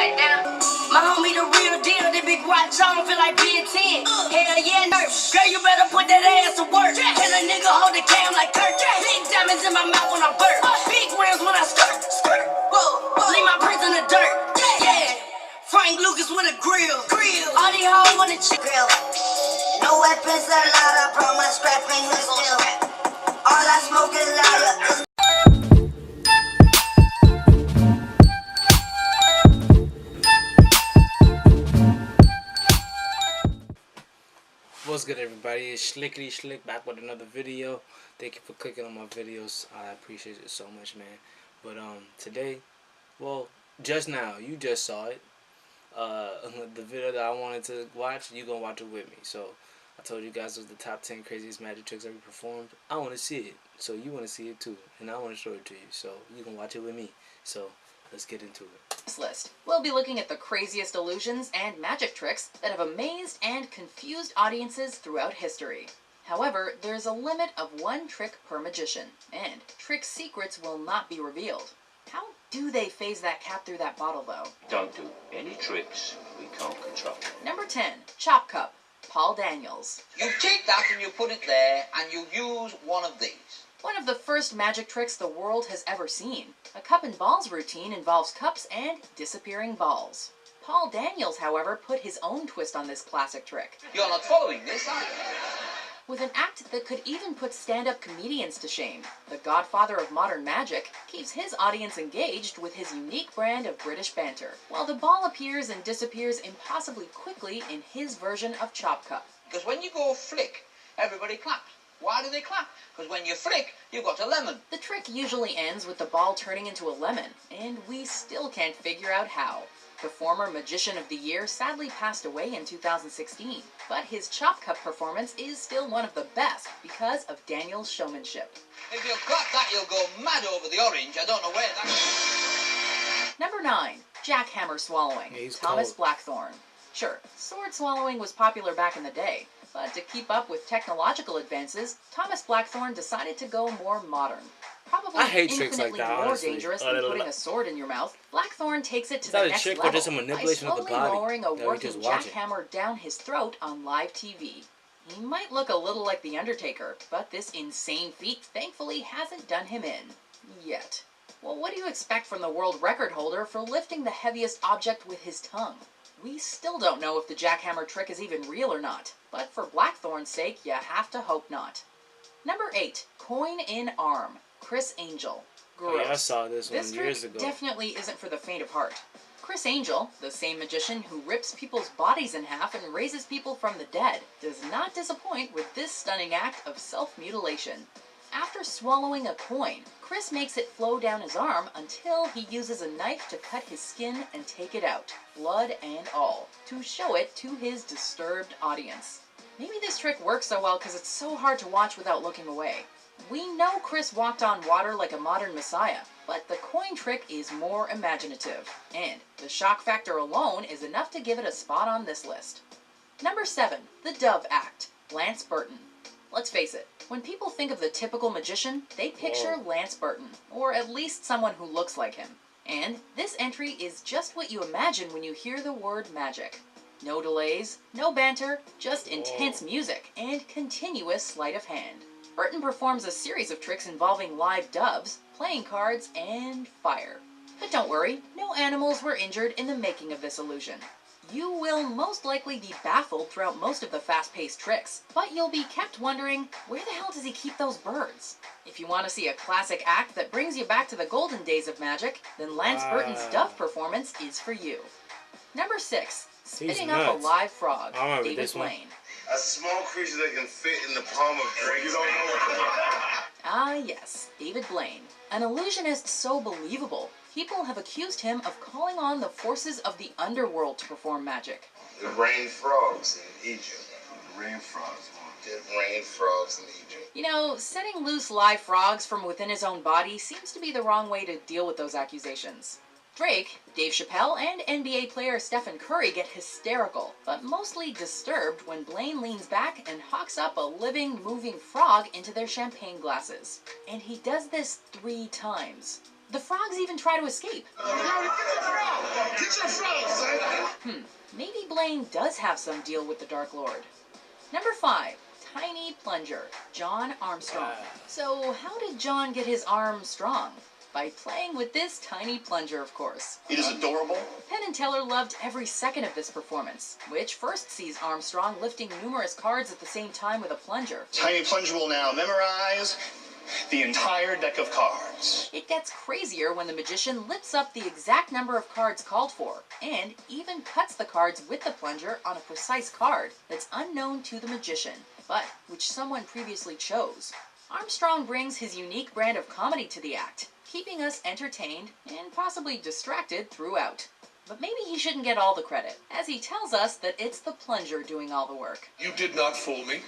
right down. My homie the real deal, the big watch on, feel like being 10. Hell yeah, nurse. Girl, you better put that ass to work. Tell a nigga hold the cam like Kurt. Big diamonds in my mouth when I burp. Big rims when I skirt. Whoa. Leave my prints in the dirt. Yeah. Frank Lucas with a grill. All these hoes want to grill. No weapons allowed, I brought my scrap in here still. All I smoke is louder. What's good, everybody? It's Schlickety Schlick back with another video. Thank you for clicking on my videos. I appreciate it so much, man. But today, well, just now, you just saw it. The video that I wanted to watch, you gonna watch it with me. So I told you guys it was the top 10 craziest magic tricks ever performed. I want to see it, so you want to see it too, and I want to show it to you. So you can watch it with me. So let's get into it. This list, we'll be looking at the craziest illusions and magic tricks that have amazed and confused audiences throughout history. However, there's a limit of one trick per magician, and trick secrets will not be revealed. How do they phase that cap through that bottle, though? Don't do any tricks we can't control. Number 10, Chop Cup, Paul Daniels. You take that and you put it there, and you use one of these. One of the first magic tricks the world has ever seen. A cup and balls routine involves cups and disappearing balls. Paul Daniels, however, put his own twist on this classic trick. You're not following this, are you? With an act that could even put stand-up comedians to shame, the godfather of modern magic keeps his audience engaged with his unique brand of British banter, while the ball appears and disappears impossibly quickly in his version of Chop Cup. Because when you go flick, everybody claps. Why do they clap? Because when you flick, you've got a lemon. The trick usually ends with the ball turning into a lemon, and we still can't figure out how. The former Magician of the Year sadly passed away in 2016, but his Chop Cup performance is still one of the best because of Daniel's showmanship. If you clap that, you'll go mad over the orange. I don't know where that... Number 9, Jackhammer Swallowing, Thomas Blackthorne. Sure, sword swallowing was popular back in the day, but to keep up with technological advances, Thomas Blackthorne decided to go more modern. Probably infinitely more dangerous than putting a sword in your mouth, Blackthorne takes it to the next level by slowly lowering a working jackhammer down his throat on live TV. He might look a little like The Undertaker, but this insane feat thankfully hasn't done him in. Yet. Well, what do you expect from the world record holder for lifting the heaviest object with his tongue? We still don't know if the jackhammer trick is even real or not, but for Blackthorne's sake, you have to hope not. Number 8, Coin in Arm, Criss Angel. Gross. Oh, yeah, I saw this one years ago. This trick definitely isn't for the faint of heart. Criss Angel, the same magician who rips people's bodies in half and raises people from the dead, does not disappoint with this stunning act of self-mutilation. After swallowing a coin, Criss makes it flow down his arm until he uses a knife to cut his skin and take it out, blood and all, to show it to his disturbed audience. Maybe this trick works so well because it's so hard to watch without looking away. We know Criss walked on water like a modern messiah, but the coin trick is more imaginative, and the shock factor alone is enough to give it a spot on this list. Number 7, the Dove Act, Lance Burton. Let's face it, when people think of the typical magician, they picture Lance Burton, or at least someone who looks like him. And this entry is just what you imagine when you hear the word magic. No delays, no banter, just intense music and continuous sleight of hand. Burton performs a series of tricks involving live doves, playing cards, and fire. But don't worry, no animals were injured in the making of this illusion. You will most likely be baffled throughout most of the fast-paced tricks, but you'll be kept wondering, where the hell does he keep those birds? If you want to see a classic act that brings you back to the golden days of magic, then Lance Burton's dove performance is for you. Number 6, spitting up a live frog, David Blaine. A small creature that can fit in the palm of Drake's hand. Ah yes, David Blaine. An illusionist so believable, people have accused him of calling on the forces of the underworld to perform magic. It rained frogs in Egypt. Rain frogs. It rained frogs in Egypt. You know, setting loose live frogs from within his own body seems to be the wrong way to deal with those accusations. Drake, Dave Chappelle, and NBA player Stephen Curry get hysterical, but mostly disturbed when Blaine leans back and hawks up a living, moving frog into their champagne glasses. And he does this 3 times. The frogs even try to escape. Get your frog, son. Maybe Blaine does have some deal with the Dark Lord. Number 5. Tiny Plunger, John Armstrong. So how did John get his arm strong? By playing with this tiny plunger, of course. It is adorable. Penn and Teller loved every second of this performance, which first sees Armstrong lifting numerous cards at the same time with a plunger. Tiny Plunger will now memorize the entire deck of cards. It gets crazier when the magician lifts up the exact number of cards called for, and even cuts the cards with the plunger on a precise card that's unknown to the magician, but which someone previously chose. Armstrong brings his unique brand of comedy to the act, keeping us entertained and possibly distracted throughout. But maybe he shouldn't get all the credit, as he tells us that it's the plunger doing all the work. You did not fool me,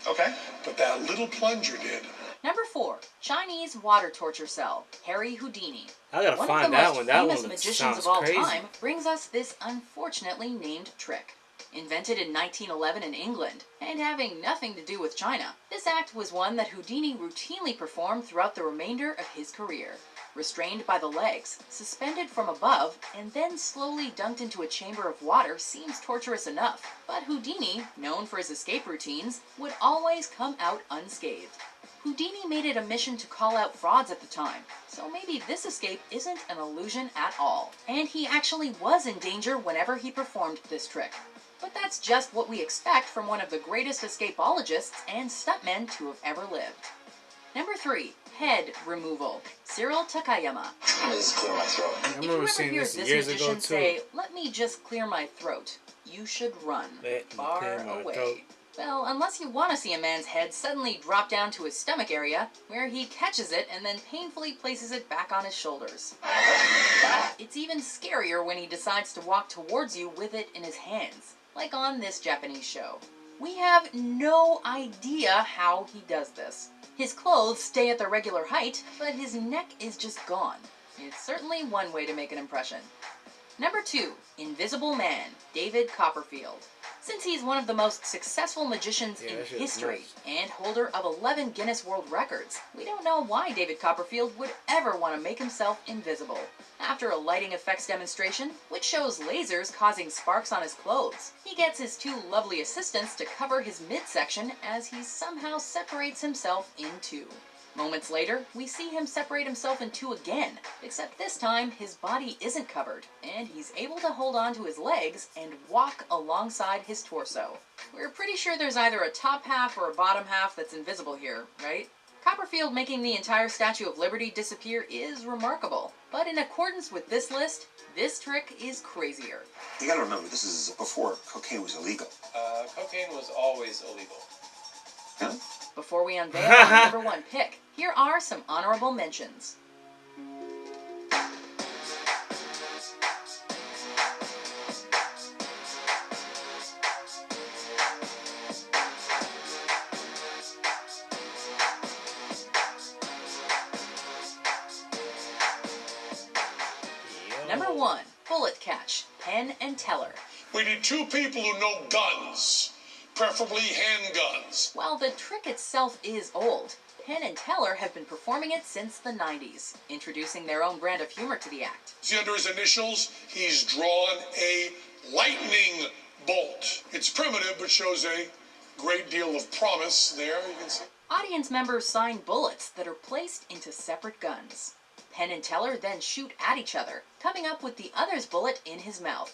Okay. but that little plunger did. Number 4. Chinese water torture cell, Harry Houdini. I gotta One find of the that most one. That famous one magicians sounds of all crazy. time brings us this unfortunately named trick. Invented in 1911 in England, and having nothing to do with China, this act was one that Houdini routinely performed throughout the remainder of his career. Restrained by the legs, suspended from above, and then slowly dunked into a chamber of water seems torturous enough, but Houdini, known for his escape routines, would always come out unscathed. Houdini made it a mission to call out frauds at the time, so maybe this escape isn't an illusion at all, and he actually was in danger whenever he performed this trick. But that's just what we expect from one of the greatest escapologists and stuntmen to have ever lived. Number 3. Head removal, Cyril Takayama. I If you remember ever seeing hear this this years ago magician too. say, "Let me just clear my throat," you should run Let me far clear my away. throat. Well, unless you want to see a man's head suddenly drop down to his stomach area, where he catches it and then painfully places it back on his shoulders. It's even scarier when he decides to walk towards you with it in his hands, like on this Japanese show. We have no idea how he does this. His clothes stay at their regular height, but his neck is just gone. It's certainly one way to make an impression. Number 2. Invisible Man, David Copperfield. Since he's one of the most successful magicians in that shit is history nuts. and holder of 11 Guinness World Records, we don't know why David Copperfield would ever want to make himself invisible. After a lighting effects demonstration, which shows lasers causing sparks on his clothes, he gets his 2 lovely assistants to cover his midsection as he somehow separates himself in 2. Moments later, we see him separate himself in 2 again, except this time his body isn't covered, and he's able to hold on to his legs and walk alongside his torso. We're pretty sure there's either a top half or a bottom half that's invisible here, right? Copperfield making the entire Statue of Liberty disappear is remarkable, but in accordance with this list, this trick is crazier. You gotta remember, this is before cocaine was illegal. Cocaine was always illegal. Huh? Before we unveil our number 1 pick, here are some honorable mentions. Number 1, Bullet Catch, Penn and Teller. We need 2 people who know guns, preferably handguns. While the trick itself is old, Penn and Teller have been performing it since the 90s, introducing their own brand of humor to the act. See, under his initials, he's drawn a lightning bolt. It's primitive, but shows a great deal of promise there, you can see. Audience members sign bullets that are placed into separate guns. Penn and Teller then shoot at each other, coming up with the other's bullet in his mouth.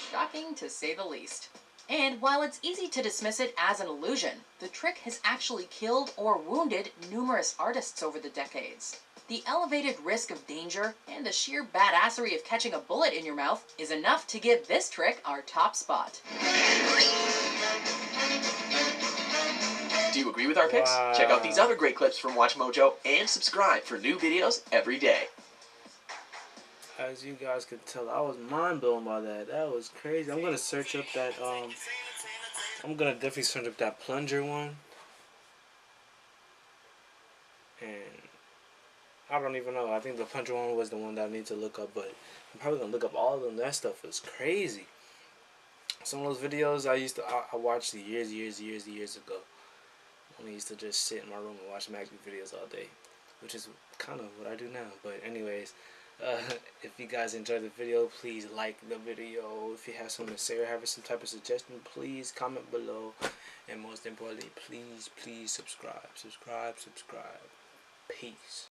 Shocking to say the least. And while it's easy to dismiss it as an illusion, the trick has actually killed or wounded numerous artists over the decades. The elevated risk of danger and the sheer badassery of catching a bullet in your mouth is enough to give this trick our top spot. Do you agree with our picks? Wow. Check out these other great clips from Watch Mojo and subscribe for new videos every day. As you guys can tell, I was mind blown by that. That was crazy. I'm gonna search up that. I'm gonna definitely search up that plunger one. And I don't even know. I think the plunger one was the one that I need to look up, but I'm probably gonna look up all of them. That stuff is crazy. Some of those videos I watched years ago. When I used to just sit in my room and watch Mac videos all day. which is kind of what I do now. But anyways, if you guys enjoyed the video, please like the video. If you have something to say or have some type of suggestion, please comment below. And most importantly, please subscribe. Peace.